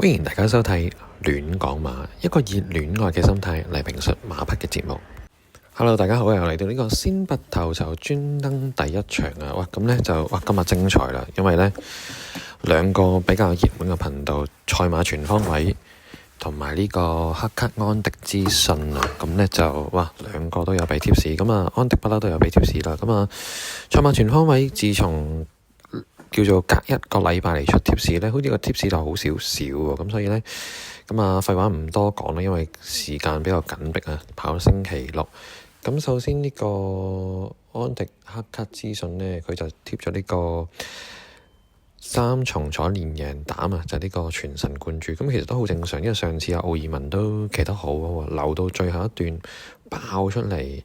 歡迎大家收睇戀講馬，一個以戀愛嘅心態嚟評述馬匹嘅節目。Hello， 大家好，又嚟到呢個先拔頭籌專登第一場啊！哇，咁呢就今日精彩啦，因為呢兩個比較熱門嘅頻道，賽馬全方位同埋呢個黑卡安迪資訊啊，咁呢就兩個都有俾貼士，咁啊安迪不嬲都有俾貼士啦，咁啊賽馬全方位自從叫做隔一個禮拜嚟出貼士呢，好似個貼士就好少少喎，咁所以呢，咁啊廢話唔多講啦，因為時間比較緊迫啊，跑星期六。咁首先呢個安迪黑卡資訊呢，佢就貼咗呢個三重彩連贏膽啊，就係呢個全神貫注。咁其實都好正常，因為上次奧爾文都騎得好喎，留到最後一段爆出嚟。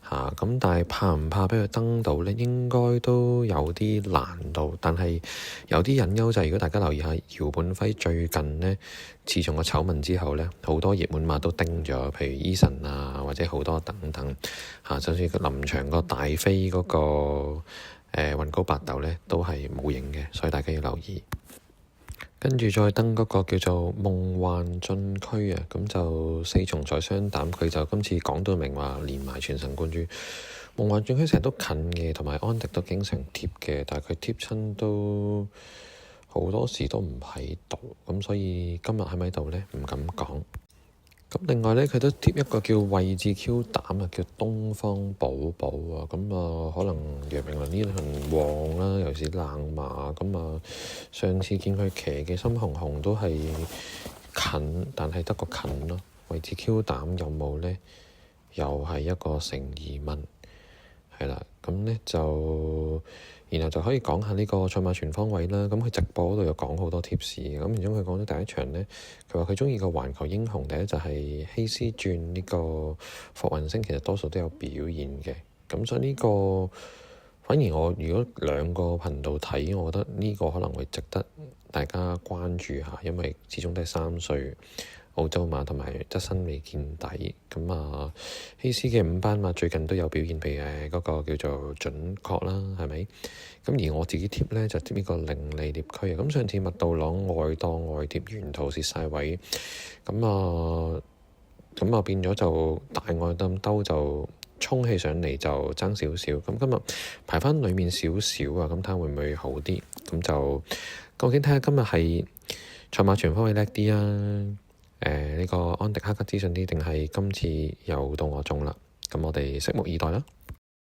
咁但係怕唔怕俾佢登到呢？應該都有啲難度，但係有啲隱憂就係，如果大家留意下姚本輝最近呢，自從個醜聞之後呢，好多熱門馬都叮咗，譬如 Eason 啊，或者好多等等就算個臨場個大飛嗰個運高八斗呢，都係冇影嘅，所以大家要留意。跟住再登嗰個叫做夢幻進區啊，咁就四重彩雙膽，佢就今次講到明話連埋全神貫注。夢幻進區成日都近嘅，同埋安迪都經常貼嘅，但係佢貼親都好多時都唔喺度，咁所以今日喺咪度呢？唔敢講。咁另外呢，佢都貼一個叫位置 Q 膽啊，叫東方寶寶啊，咁可能楊明綸呢輪旺啦，尤其是冷馬，咁上次見佢騎嘅深紅紅都係近，但係得個近咯。位置 Q 膽有冇呢？又係一個成疑問，係啦，咁呢就。然後就可以講下呢個賽馬全方位啦。咁佢直播嗰度有講好多貼士，咁其中佢講咗第一場呢，佢話佢鍾意個環球英雄，第一就係希斯轉呢個霍雲星，其實多數都有表現嘅。咁所以呢個反而我如果兩個頻道睇，我覺得呢個可能會值得大家關注下，因為始終都係3歲澳洲馬，同埋側身未見底。咁希斯嘅5班馬最近都有表現，譬如嗰個叫做準確啦，係咪？咁而我自己貼呢，就貼呢個伶俐獵區啊。咁上次麥道朗外檔外貼沿途蝕晒位，咁變咗就大外檔兜就衝起上嚟就爭少少。咁今日排翻裡面少少啊，咁睇下會唔會好啲？咁就究竟睇下今日係賽馬全方位叻啲啊？呢個安迪黑卡資訊啲，定係今次又到我中啦？咁我哋拭目以待啦〜